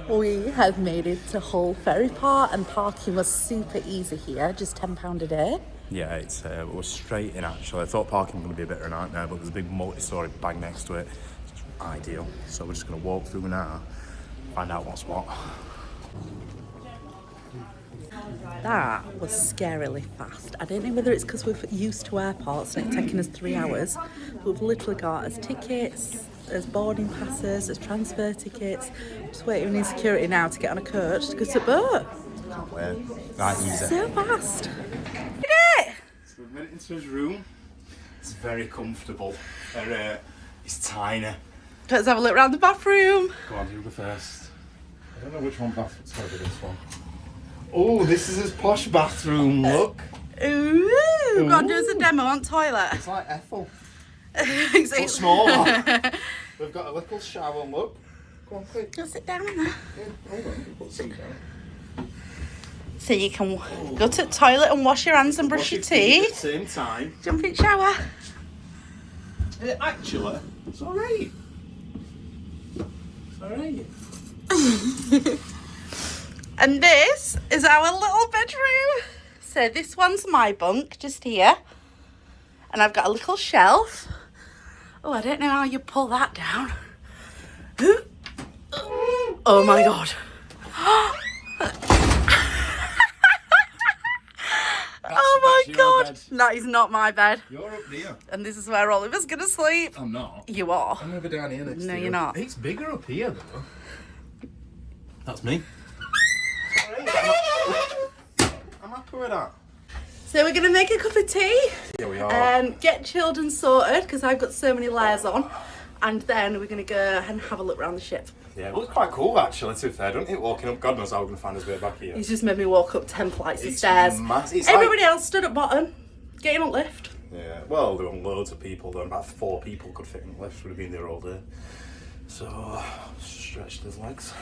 We have made it to Hull Ferry Park and parking was super easy here, just £10 a day. Yeah, we're straight in actually. I thought parking was going to be a bit of a nightmare, but there's a big multi-storey bang next to it. It's ideal. So we're just going to walk through now, find out what's what. That was scarily fast. I don't know whether it's because we're used to airports and it's taking us 3 hours, but we've literally got as tickets, as boarding passes, as transfer tickets. Just waiting in security now to get on a coach to go to boat. Can't wait. Right, easy. So fast. Look at it! So we've made it into his room. It's very comfortable. It's tiny. Let's have a look around the bathroom. Go on, you go first. I don't know which one bathroom's got to be this one. Oh, this is his posh bathroom, look. Ooh, go on, do us a demo on toilet. It's like Ethel, Exactly. but smaller. We've got a little shower, look. Go on, quick. Go sit down in there. Yeah, hold on, you put the seat down. So you can go to the toilet and wash your hands and brush your teeth. At the same time. Jump in shower. Actually, it's alright. It's alright. And this is our little bedroom. So this one's my bunk, just here. And I've got a little shelf. Oh, I don't know how you pull that down. Oh my God. Oh my God. That is not my bed. You're up there. And this is where Oliver's going to sleep. I'm not. You are. I'm over down here next to you. No, you're not. It's bigger up here, though. That's me. I'm happy with that. So we're going to make a cup of tea. Here we are. Get children sorted because I've got so many layers on. And then we're going to go and have a look around the ship. Yeah, it looks quite cool actually, to be fair, don't it? Walking up, God knows how we're going to find his way back here. He's just made me walk up 10 flights of stairs. It's Everybody else stood at bottom, getting on lift. Yeah, well, there were loads of people. There were about 4 people could fit in the lift. Would have been there all day. So, stretched his legs.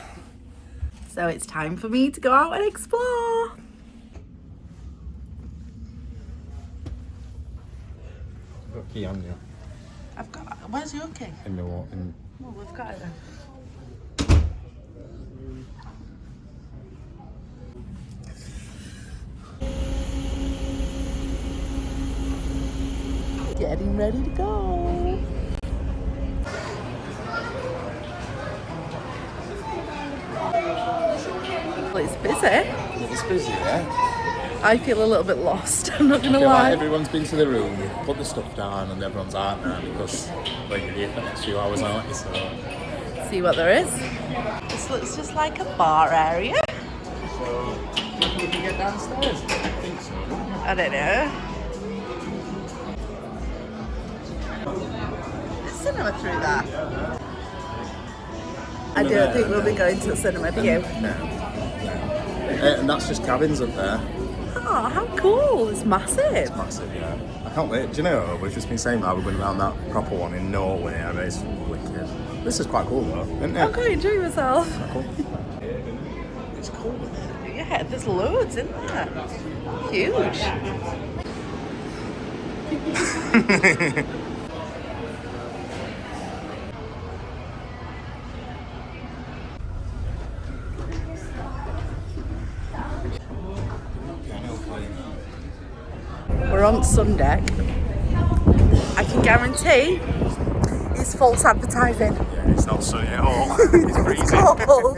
So it's time for me to go out and explore. Got a key on you. I've got. Where's your key? In the water. Well, we've got it then. Getting ready to go. Well, it's busy. It's busy, yeah? I feel a little bit lost, I'm not going to I feel lie. like everyone's been to the room, put the stuff down, and everyone's out now because well, you're here for the next few hours, aren't you? So. See what there is. This looks just like a bar area. So, do you think we can get downstairs? I think so. I don't know. There's cinema through there. I don't think we'll be going to the cinema, do you? No. And that's just cabins up there. Oh, how cool. It's massive. It's massive, yeah. I can't wait. Do you know, we've just been saying that we're going around that proper one in Norway, and it's wicked. This is quite cool though, isn't it? I'm going to enjoy myself. Cool. It's cool, isn't it? Yeah, there's loads in there. Huge. We're on Sundeck. I can guarantee it's false advertising. Yeah, it's not sunny at all. It's freezing. Cold.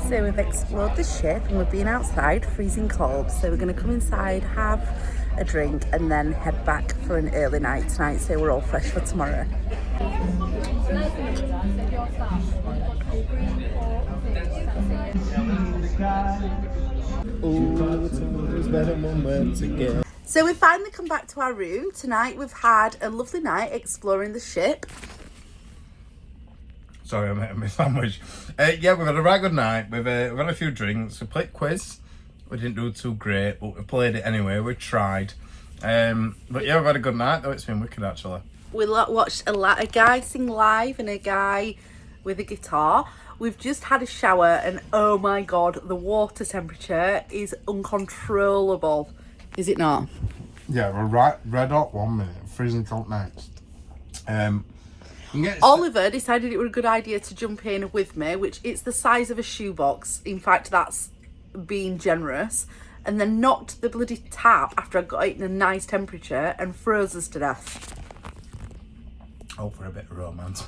So we've explored the ship and we've been outside, freezing cold. So we're going to come inside, have a drink and then head back for an early night tonight so we're all fresh for tomorrow. So we finally come back to our room. Tonight we've had a lovely night exploring the ship. Sorry, I'm eating my sandwich. Yeah, we've had a right good night. We've had a few drinks. We played quiz. We didn't do too great, but we played it anyway. We tried. But yeah, we've had a good night though. It's been wicked actually. We watched a guy sing live and a guy with a guitar. We've just had a shower and oh my God, the water temperature is uncontrollable. Is it not? Yeah, we're right red hot 1 minute, freezing cold next. Oliver decided it was a good idea to jump in with me, which it's the size of a shoebox. In fact, that's being generous. And then knocked the bloody tap after I got it in a nice temperature and froze us to death. Oh, for a bit of romance.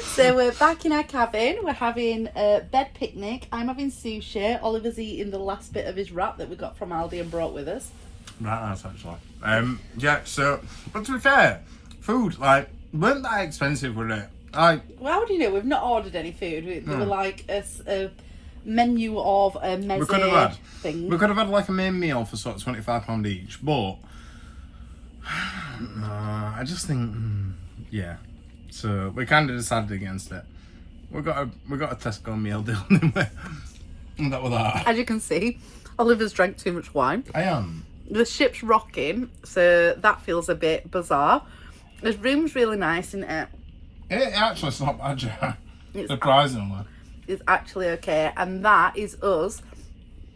So we're back in our cabin. We're having a bed picnic. I'm having sushi. Oliver's eating the last bit of his wrap that we got from Aldi and brought with us. Right, that's actually. Yeah, so, but to be fair, food, like, weren't that expensive, were it? Well, how do you know? We've not ordered any food. They were like a menu of a meze thing. We could have had like a main meal for sort of £25 each, but I just think, yeah. So we kind of decided against it. We got a Tesco meal deal, didn't we? And that was that. As you can see, Oliver's drank too much wine. I am. The ship's rocking, so that feels a bit bizarre. The room's really nice, isn't it? It actually it's not bad, yeah. Surprisingly. It's actually okay, and that is us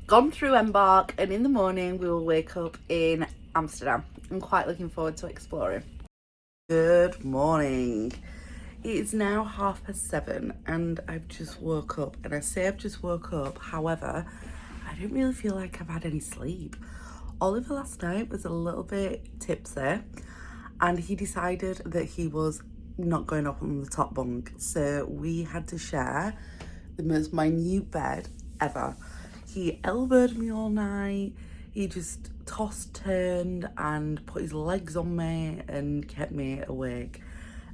gone through Embark, and in the morning we will wake up in Amsterdam. I'm quite looking forward to exploring. Good morning. It is now 7:30 and I've just woke up, and I say I've just woke up, however I don't really feel like I've had any sleep. Oliver last night was a little bit tipsy and he decided that he was not going up on the top bunk, so we had to share the most minute bed ever. He elbowed me all night. He just tossed, turned and put his legs on me and kept me awake.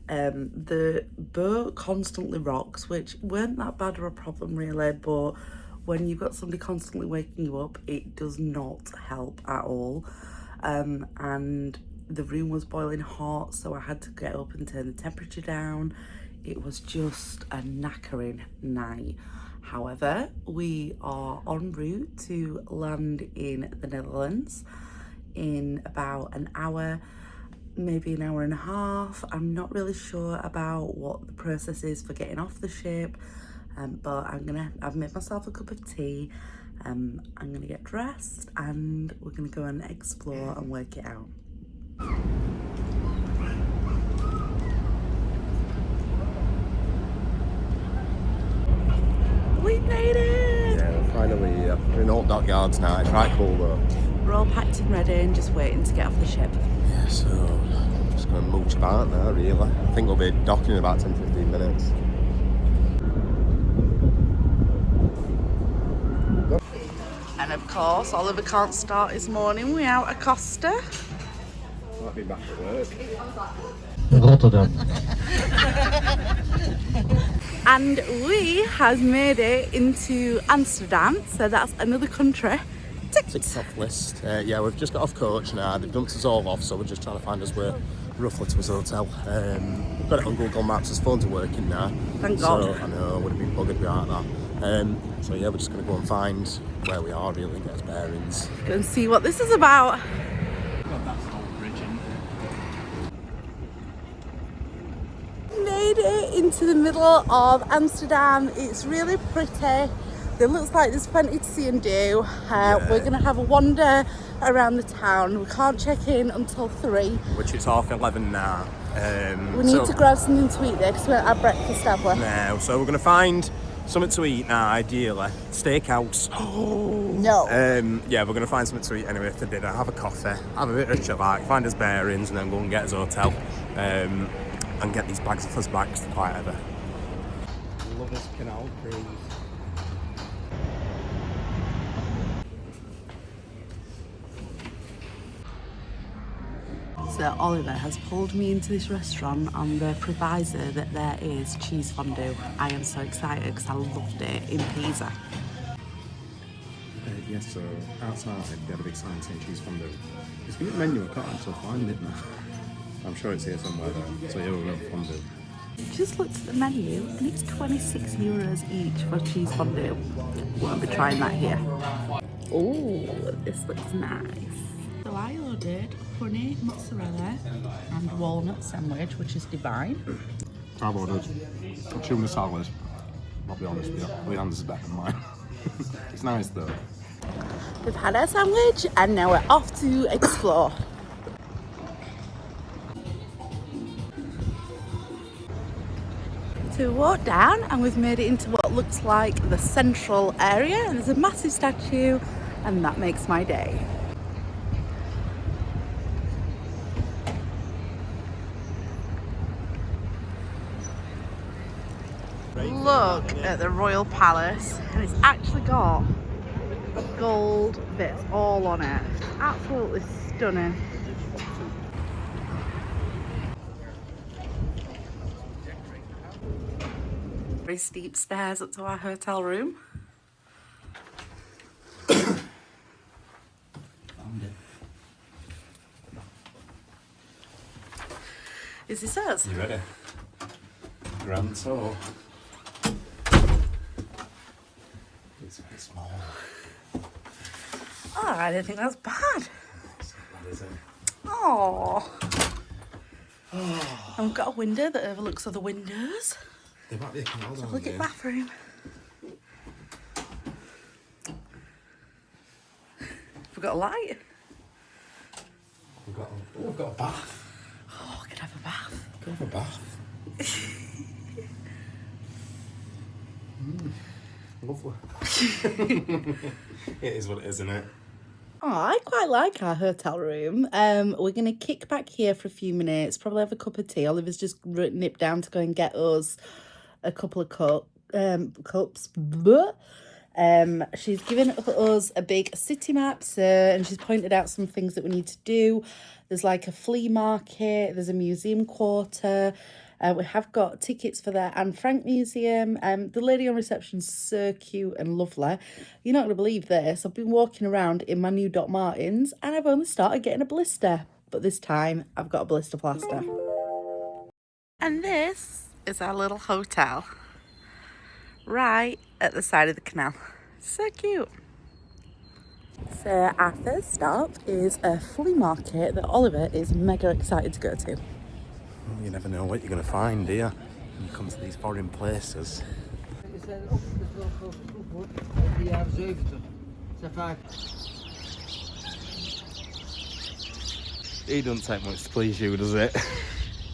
The boat constantly rocks, which weren't that bad of a problem really, but when you've got somebody constantly waking you up, it does not help at all. And the room was boiling hot, so I had to get up and turn the temperature down. It was just a knackering night. However, we are en route to land in the Netherlands in about an hour, maybe an hour and a half. I'm not really sure about what the process is for getting off the ship, but I've made myself a cup of tea. I'm gonna get dressed and we're gonna go and explore and work it out. We made it! Yeah, we're finally here. We're in Old Dockyards now. It's right cool though. We're all packed and ready and just waiting to get off the ship. Yeah, so just going to mooch about now, really. I think we'll be docking in about 10-15 minutes. And of course, Oliver can't start his morning without a Costa. Might be back at work. Rotterdam. And we has made it into Amsterdam, so that's another country ticked off list. Yeah, we've just got off coach now. They've dumped us all off, so we're just trying to find us way roughly to his hotel. We've got it on Google Maps. His phones are working now. Thank so, God. I know, would have been buggered without that. So yeah, we're just going to go and find where we are, really, get us bearings. Go and see what this is about. God, that's an old bridge, isn't it? Made it into the middle of Amsterdam. It's really pretty. It looks like there's plenty to see and do. We're going to have a wander around the town. We can't check in until 3. Which is 11:30 now. We need to grab something to eat there because we haven't had breakfast, have we? No, so we're going to find something to eat now, ideally. Steakhouse. No. Yeah, we're going to find something to eat anyway for dinner. Have a coffee, have a bit of a chillax, find us bearings, and then go and get us a hotel. And get these bags off us back because they're quite heavy. Lovers Canal Cruise. So Oliver has pulled me into this restaurant on the proviso that there is cheese fondue. I am so excited because I loved it in Pisa. Yes, so outside they had a big sign saying cheese fondue. It's going to be a menu, I can't actually find it now. I'm sure it's here somewhere though, so yeah, we'll have fondue. Just looked at the menu and it's €26 each for cheese fondue. Won't be trying that here. Oh, this looks nice. So I ordered honey mozzarella and walnut sandwich, which is divine. I've ordered a tuna salad. I'll be honest with you, Leanne's is better than mine. It's nice though. We've had our sandwich and now we're off to explore. So we walked down and we've made it into what looks like the central area, and there's a massive statue, and that makes my day. Look at the Royal Palace, and it's actually got gold bits all on it. Absolutely stunning. Very steep stairs up to our hotel room. Is this us? You ready? Grand tour. It's very small. Oh, I don't think that's bad. What is it? Oh. And we've got a window that overlooks other windows. There might be a canal down Look at there. bathroom. We've got a light. We've got a bath. Oh, we could have a bath. Go have a bath. Lovely. It is what it is, isn't it? Oh, I quite like our hotel room. We're going to kick back here for a few minutes, probably have a cup of tea. Oliver's just nipped down to go and get us a couple of cups. She's given us a big city map, and she's pointed out some things that we need to do. There's like a flea market, there's a museum quarter. We have got tickets for the Anne Frank Museum. The lady on reception's so cute and lovely. You're not going to believe this. I've been walking around in my new Doc Martens and I've only started getting a blister. But this time I've got a blister plaster. And this is our little hotel. Right at the side of the canal. So cute. So our first stop is a flea market that Oliver is mega excited to go to. Well, you never know what you're going to find, do you? When you come to these foreign places. It doesn't take much to please you, does it?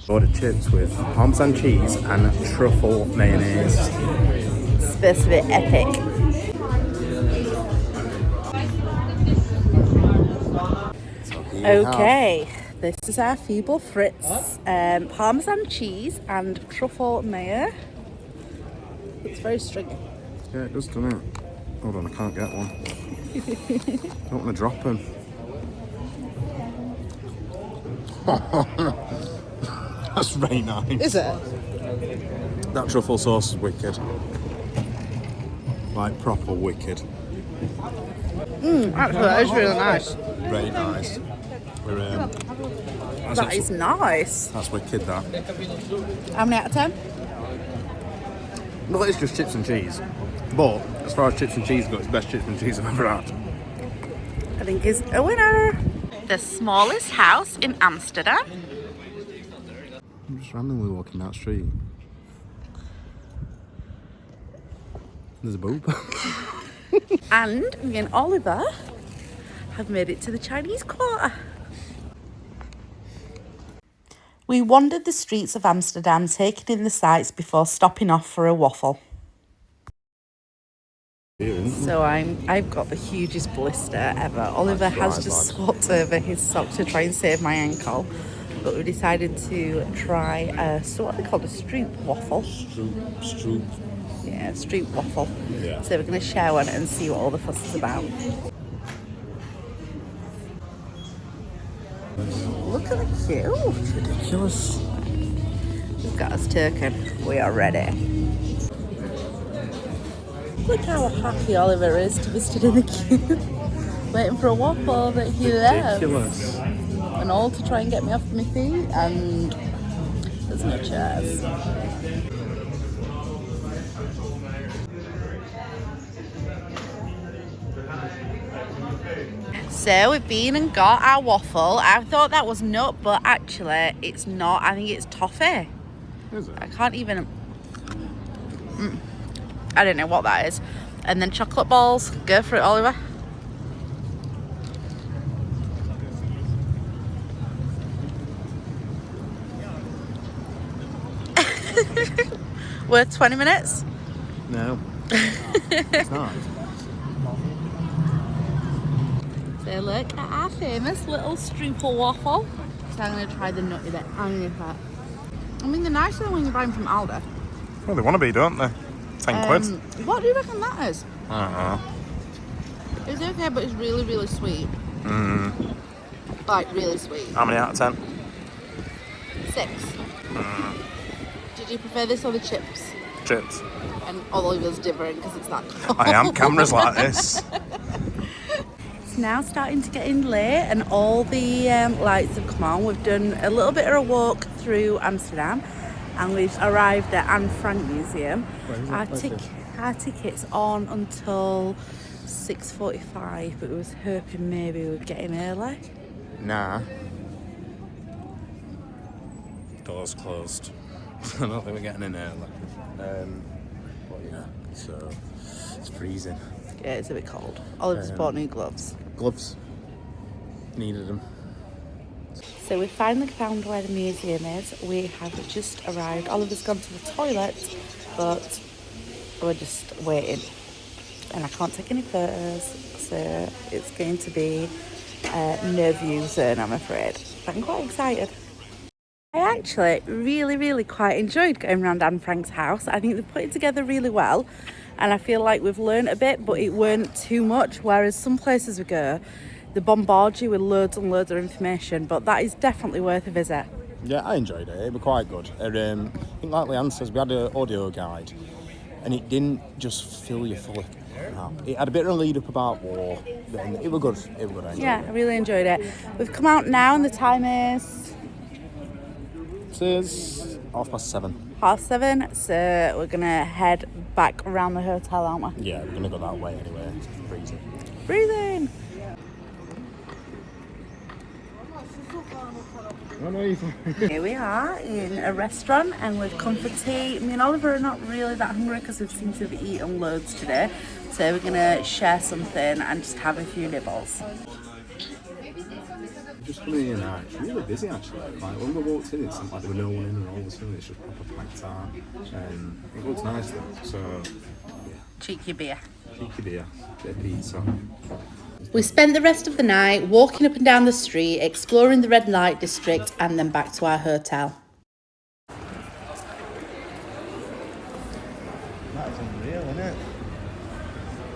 Ordered chips with parmesan cheese and truffle mayonnaise. It's supposed to be epic. Okay, this is our Feeble Fritz. Parmesan cheese and truffle mayo. It's very stringy. Yeah, it does, doesn't it? Hold on, I can't get one. Don't want to drop them. That's very nice. Is it? That truffle sauce is wicked. Like proper wicked. Actually, that is really nice. Very nice. We're, That is nice. that's wicked, that. How many out of 10? Well, it's just chips and cheese. But as far as chips and cheese go, it's the best chips and cheese I've ever had. I think is a winner. The smallest house in Amsterdam. I'm just randomly walking that street. There's a boob. And me and Oliver have made it to the Chinese Quarter. We wandered the streets of Amsterdam, taking in the sights before stopping off for a waffle. So I've got the hugest blister ever. Oliver has just swapped over his sock to try and save my ankle, but we decided to try so what are they called, a stroop waffle? Stroop. Yeah, stroop waffle. Yeah. So we're going to share one and see what all the fuss is about. Look at the queue. Ridiculous. We've got us token. We are ready. Look how happy Oliver is to be stood in the queue, waiting for a waffle that he loves. Ridiculous. And all to try and get me off my feet, and there's no chairs. So we've been and got our waffle. I thought that was nut, but actually it's not. I think it's toffee. Is it? I can't even... I don't know what that is. And then chocolate balls. Go for it, Oliver. Worth 20 minutes? No. It's not. So look at our famous little strudel waffle. So I'm going to try the nutty bit. I'm going to try it. I mean, they're nicer than when you buy them from Aldi. Well, they want to be, don't they? 10 quid. What do you reckon that is? I don't know. It's okay, but it's really, really sweet. Like, really sweet. How many out of 10? 6. Did you prefer this or the chips? Chips. And Oliver's different because it's that cold. I am. Cameras like this. It's now starting to get in late and all the lights have come on. We've done a little bit of a walk through Amsterdam and we've arrived at Anne Frank Museum. Our ticket's on until 6:45, but we was hoping maybe we'd get in early. Nah. Doors closed. I don't think we're getting in early. But yeah, so it's freezing. Yeah, it's a bit cold. Oliver's bought new gloves. Gloves. Needed them. So we finally found where the museum is. We have just arrived. Oliver's gone to the toilet, but we're just waiting. And I can't take any photos, so it's going to be no view zone, I'm afraid. But I'm quite excited. I actually really quite enjoyed going around Anne Frank's house. I think they've put it together really well. And I feel like we've learned a bit, but it weren't too much. Whereas some places we go, they bombard you with loads and loads of information. But that is definitely worth a visit. Yeah, I enjoyed it. It was quite good. I think, like Leanne says, we had an audio guide, and it didn't just fill you full of crap. It had a bit of a lead up about war. It was good. It was good. I enjoyed Yeah, it. I really enjoyed it. We've come out now, and the time is It is 7:30. 7:30. So we're gonna head back around the hotel, aren't we? Yeah, we're gonna go that way anyway. It's freezing. Breathing. Here we are in a restaurant and we've come for tea. Me and Oliver are not really that hungry because we've seemed to have eaten loads today. So we're gonna share something and just have a few nibbles. Just coming in now, it's really busy actually. Like when we walked in, it seemed like there were no one in, and all of a sudden it's just proper packed out. It looks nice though, so yeah. Cheeky beer. Cheeky beer, bit of pizza. We spent the rest of the night walking up and down the street, exploring the red light district and then back to our hotel. That is unreal, isn't it?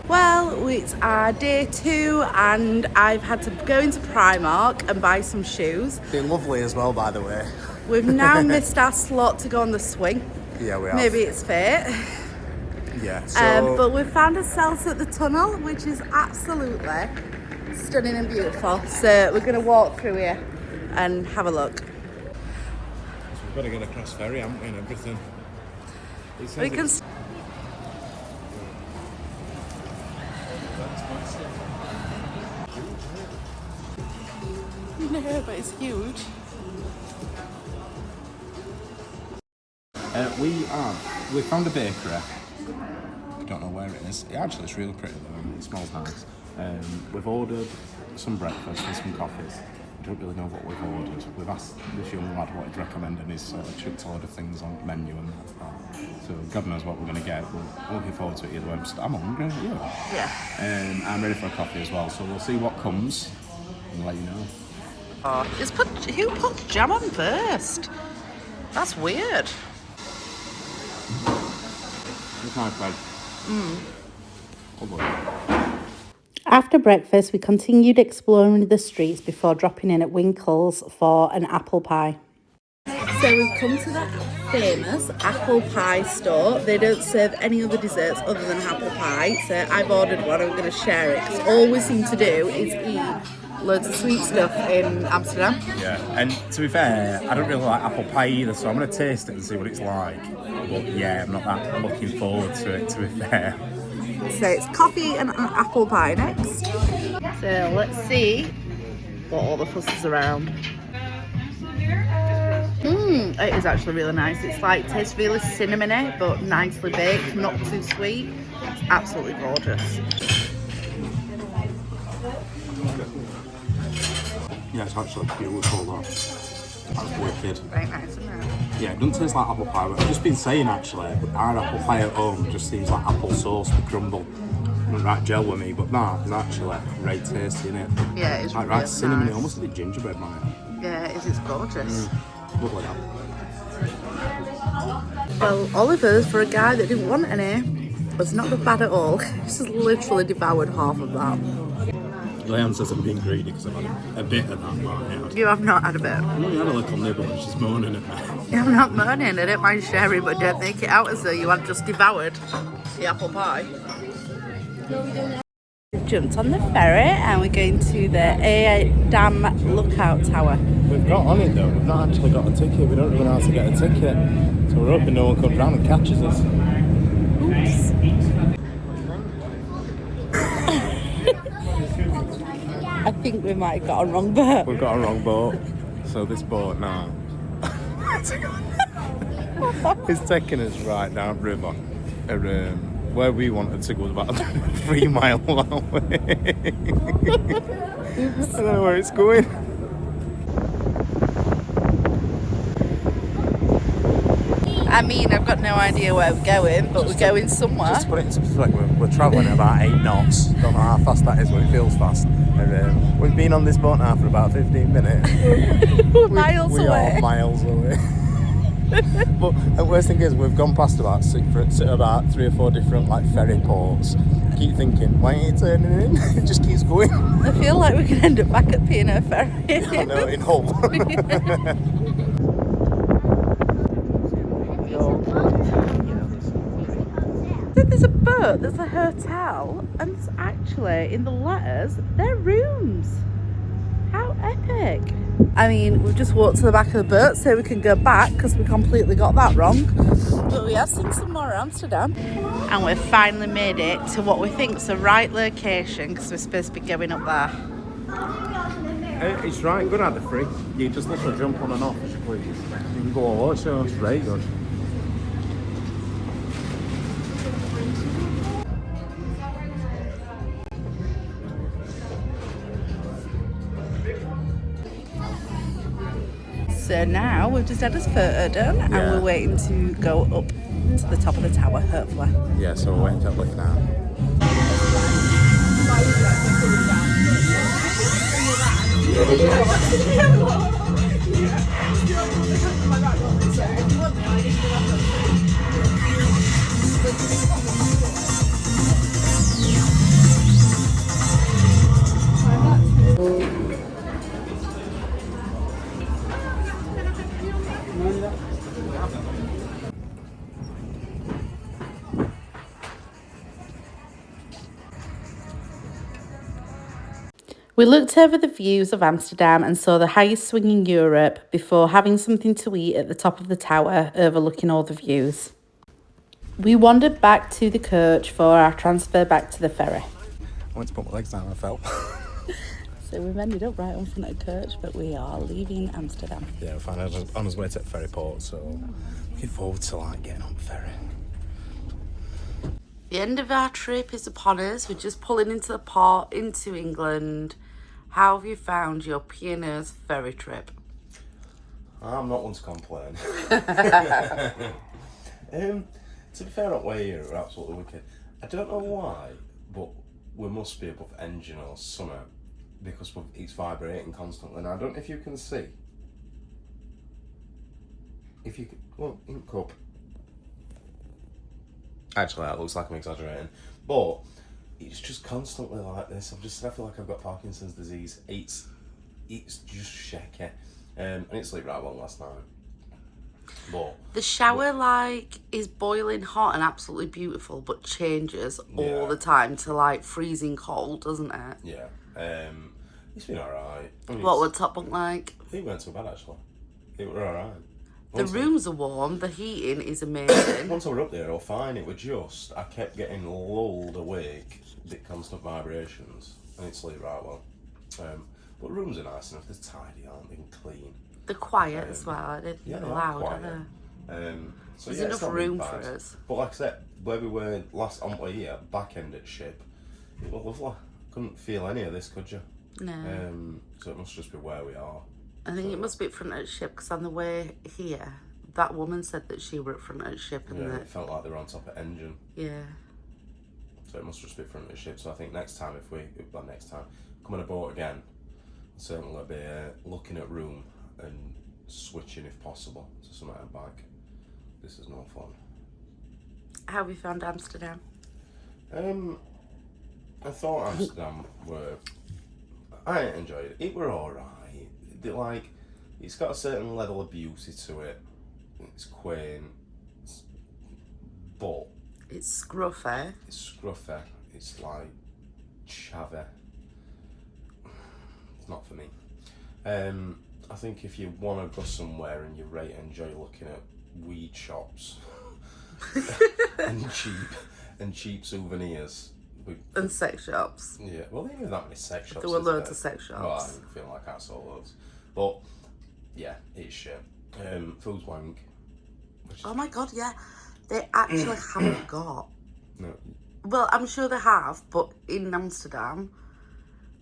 Well, it's our day 2 and I've had to go into Primark and buy some shoes. They're lovely as well, by the way. We've now missed our slot to go on the swing. Yeah, we have. Maybe it's fate. Yeah. So. But we've found ourselves at the tunnel, which is absolutely stunning and beautiful. So we're going to walk through here and have a look. We've got to get across ferry, haven't we, and everything. We can. No, but it's huge. We found a bakery. I don't know where it is. It actually is really pretty though, and it smells nice. We've ordered some breakfast and some coffees. I don't really know what we've ordered. We've asked this young lad what he'd recommend and he's chucked a load of things on the menu and that's that. So God knows what we're going to get. We're looking forward to it either way. I'm hungry, Yeah. I'm ready for a coffee as well, so we'll see what comes and let you know. Who put jam on first? That's weird. It's nice, babe. Oh boy. After breakfast, we continued exploring the streets before dropping in at Winkle's for an apple pie. So we've come to that famous apple pie store. They don't serve any other desserts other than apple pie. So I've ordered one. I'm going to share it because all we seem to do is eat loads of sweet stuff in Amsterdam. Yeah, and to be fair, I don't really like apple pie either, so I'm going to taste it and see what it's like. But yeah, I'm not that looking forward to it, to be fair. So it's coffee and apple pie next. So let's see what all the fuss is around. It is actually really nice. It's like, tastes really cinnamony, but nicely baked, not too sweet. It's absolutely gorgeous. Yeah, it's actually beautiful though. That's wicked. Very nice, isn't it? Yeah, it doesn't taste like apple pie, but I've just been saying actually, our apple pie at home just seems like apple sauce with crumble. Not right gel with me, but that is actually great tasty, isn't it? Yeah, it's like really right cinnamon, nice. almost like gingerbread, man. Yeah, it is. It's gorgeous. Lovely that. Well, Oliver's, for a guy that didn't want any, was not bad at all. He's just literally devoured half of that. Leanne says I'm being greedy because I've had a bit of that right. You have not had a bit. I only had a little nibble and she's moaning at me. I'm not moaning. I don't mind sharing, but don't make it out as though you had just devoured the apple pie. We've jumped on the ferry and we're going to the Amsterdam lookout tower. We've got on it though, we've not actually got a ticket, we don't really know how to get a ticket. So we're hoping no one comes round and catches us. Oops. I think we might have got a wrong boat. We've got a wrong boat. So this boat now is taking us right down river. Where we wanted to go was about 3 mile away. I don't know where it's going. I mean, I've got no idea where we're going, but we're going somewhere. Just to put it into perspective, we're travelling at about 8 knots. Don't know how fast that is, but it feels fast. And we've been on this boat now for about 15 minutes. We're miles we away. are miles away. But the worst thing is, we've gone past about 3 or 4 different like ferry ports. I keep thinking, why ain't it turning in? It just keeps going. I feel like we can end up back at P&O Ferry. I know, in Hull. There's a boat, there's a hotel, and it's actually in the letters, they're rooms. How epic. I mean, we've just walked to the back of the boat so we can go back because we completely got that wrong. But we have seen some more Amsterdam. And we've finally made it to what we think is the right location because we're supposed to be going up there. It's right good at the free. You just literally jump on and off as you please. You can go all watch it, it's very good. So now we've just had this photo done and we're waiting to go up to the top of the tower, hopefully. Yeah, so we're waiting to lift now. We looked over the views of Amsterdam and saw the highest swing in Europe before having something to eat at the top of the tower overlooking all the views. We wandered back to the coach for our transfer back to the ferry. I went to put my legs down and I fell. So we've ended up right in front of the coach, but we are leaving Amsterdam. Yeah, we're finally on his way to the ferry port, so looking forward to like getting on the ferry. The end of our trip is upon us. We're just pulling into the port into England. How have you found your P&O's ferry trip? I'm not one to complain. To be fair, up way here are absolutely wicked. I don't know why, but we must be above engine or something because it's vibrating constantly. Now I don't know if you can see. If you can, well, ink up. Actually, that looks like I'm exaggerating, but it's just constantly like this. I feel like I've got Parkinson's disease. It's just shaky, and I didn't sleep right well last night. But the shower like is boiling hot and absolutely beautiful, but changes all the time to like freezing cold, doesn't it? Yeah, it's been alright. What would Top Bunk like? It weren't too bad actually. It were alright. The rooms are warm, the heating is amazing. Once I were up there, I was fine. It was just I kept getting lulled awake, the constant vibrations, and it sleep right well. But rooms are nice enough. They're tidy, aren't they? And clean. They're quiet as well. They're loud, aren't they? So There's yeah, enough room for us. But like I said, where we were last on the year, back end at ship, it was lovely. Couldn't feel any of this, could you? No. So it must just be where we are. I think it must be at front of the ship because on the way here, that woman said that she were at front of the ship and Yeah, that. it felt like they were on top of engine. Yeah. So it must just be front of the ship. So I think next time, come on a boat again, certainly be looking at room and switching if possible to some out bike. This is no fun. How have you found Amsterdam? I thought Amsterdam I enjoyed it. It were alright. Like, it's got a certain level of beauty to it. It's quaint, but It's scruffy. it's scruffy. It's like chavvy. It's not for me. I think if you want to go somewhere and you really enjoy looking at weed shops and cheap souvenirs. And sex shops. Yeah, well, there ain't that many sex shops. There were is loads of sex shops. Well, I didn't feel like I saw loads. But, yeah, it's shit. Food's wank. Oh my god, yeah. They actually haven't got. No. Well, I'm sure they have, but in Amsterdam,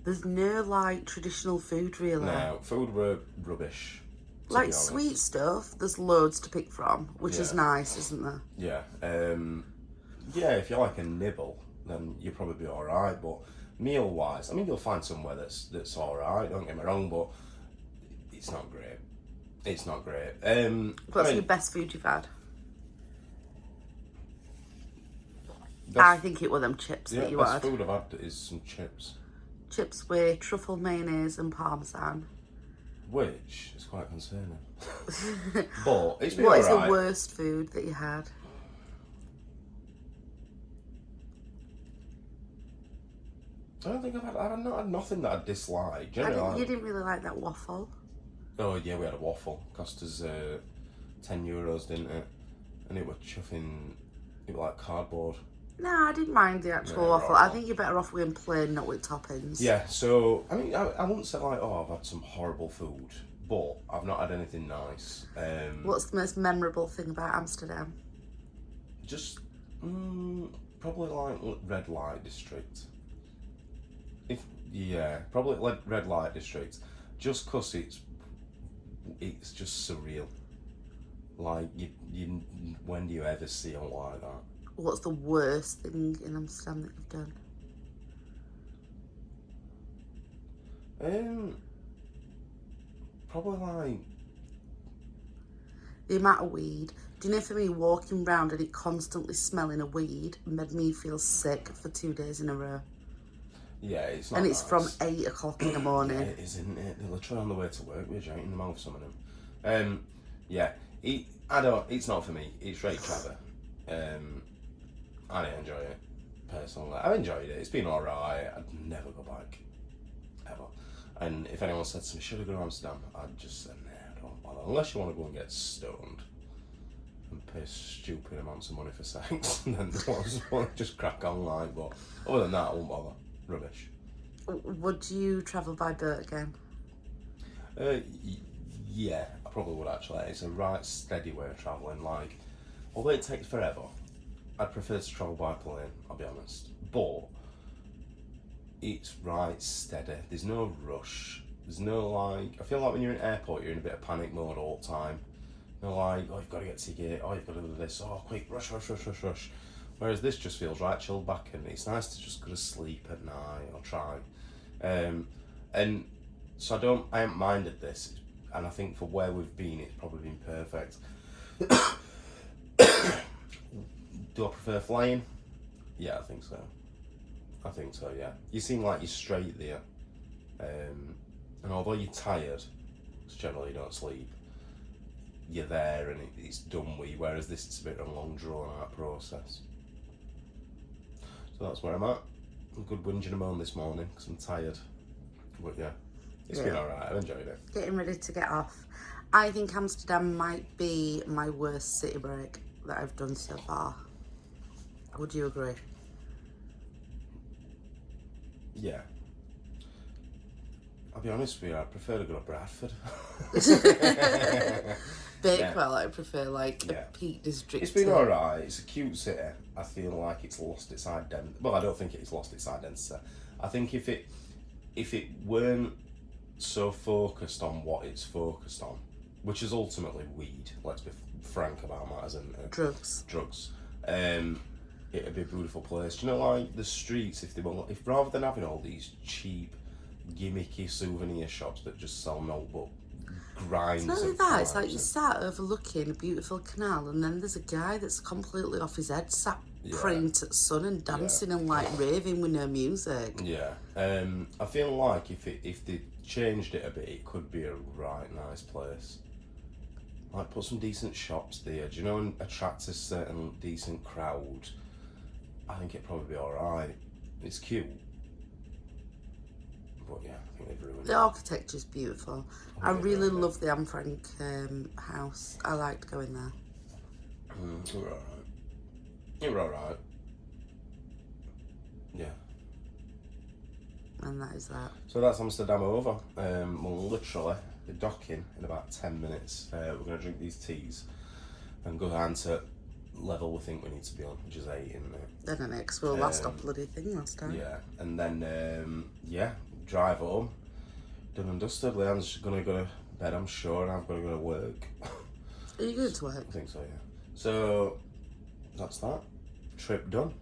there's no like traditional food really. No, food were rubbish. to Like be honest. sweet stuff, there's loads to pick from, which is Yeah. nice, isn't there? Yeah. Yeah, if you like a nibble, then you'll probably be alright. But meal wise, I mean, you'll find somewhere that's alright, don't get me wrong, but it's not great. It's not great. What's your best food you've had? I think it were them chips that you best had. food I've had is some chips, Chips with truffle mayonnaise and parmesan. which is quite concerning. But it's been What is alright. the worst food that you had? I don't think I've not had nothing that I dislike. Generally, You didn't really like that waffle. oh yeah, we had a waffle. Cost us €10, didn't it? And it was chuffing. It was like cardboard. No, I didn't mind the actual No, waffle. right. I think you're better off with plain, not with toppings. Yeah. So I mean, I wouldn't say like, oh, I've had some horrible food, but I've not had anything nice. What's the most memorable thing about Amsterdam? Just probably like red light district. Probably like red light district. Just 'cause it's just surreal. Like you when do you ever see it like that? What's the worst thing in Amsterdam that you've done? Probably like The amount of weed. Do you know, for me, walking round and it constantly smelling of weed made me feel sick for 2 days in a row. yeah, it's not. And it's from nice. 8 o'clock in the morning. Yeah, it is, isn't it? They're literally on the way to work with in the mouth, some of them. It's not for me. It's right clever. I didn't enjoy it personally. I enjoyed it. It's been alright. I'd never go back, ever. And if anyone said to me, should I go to Amsterdam? I'd just say, nah, don't bother. Unless you want to go and get stoned and pay stupid amounts of money for sex, then just crack on like. But other than that, I won't bother. Rubbish. Would you travel by boat again? Yeah, I probably would actually. It's a right steady way of travelling. Like, although it takes forever, I'd prefer to travel by plane, I'll be honest. But it's right steady. There's no rush. There's no like. I feel like when you're in an airport, you're in a bit of panic mode all the time. You're like, oh, you've got to get a ticket. Oh, you've got to do this. Oh, quick, rush. Whereas this just feels right chilled back, and it's nice to just go to sleep at night or try. And so I haven't minded this, and I think for where we've been, it's probably been perfect. Do I prefer flying? Yeah, I think so, yeah. You seem like you're straight there. And although you're tired, because generally you don't sleep, you're there and it's done with you, whereas this is a bit of a long drawn out process. So that's where I'm at. A good whinging and moan this morning because I'm tired. But yeah, it's been alright, I've enjoyed it. Getting ready to get off. I think Amsterdam might be my worst city break that I've done so far. Would you agree? Yeah. I'll be honest with you, I prefer to go to Bradford. Bakewell, I prefer like Yeah. a Peak District. It's been alright, it's a cute city. I feel like it's lost its identity. Well, I don't think it's lost its identity. I think if it weren't so focused on what it's focused on, which is ultimately weed. Let's be frank about matters, and Drugs. Drugs. It'd be a beautiful place. Do you know, like the streets, if rather than having all these cheap, gimmicky souvenir shops that just sell no but grinds. It's not only and that, it's like vibes you start overlooking a beautiful canal and then there's a guy that's completely off his head, sat praying to the sun and dancing and like raving with no music. Yeah. I feel like if they changed it a bit, it could be a right nice place. Like put some decent shops there, do you know, and attract a certain decent crowd. I think it'd probably be alright. It's cute. But yeah, I think they've ruined The it. architecture's beautiful. I really love the Anne Frank house. I liked going there. You were alright. You were alright. Yeah. And that is that. So that's Amsterdam over. We'll literally be docking in about 10 minutes. We're going to drink these teas and go down to level we think we need to be on, which is 8 in there. Then the next, well, last stop bloody thing last time. Yeah, and then drive home, done and dusted. Leanne's gonna go to bed, I'm sure, and I've got to go to work. Are you going to work? I think so, yeah. So that's that. Trip done.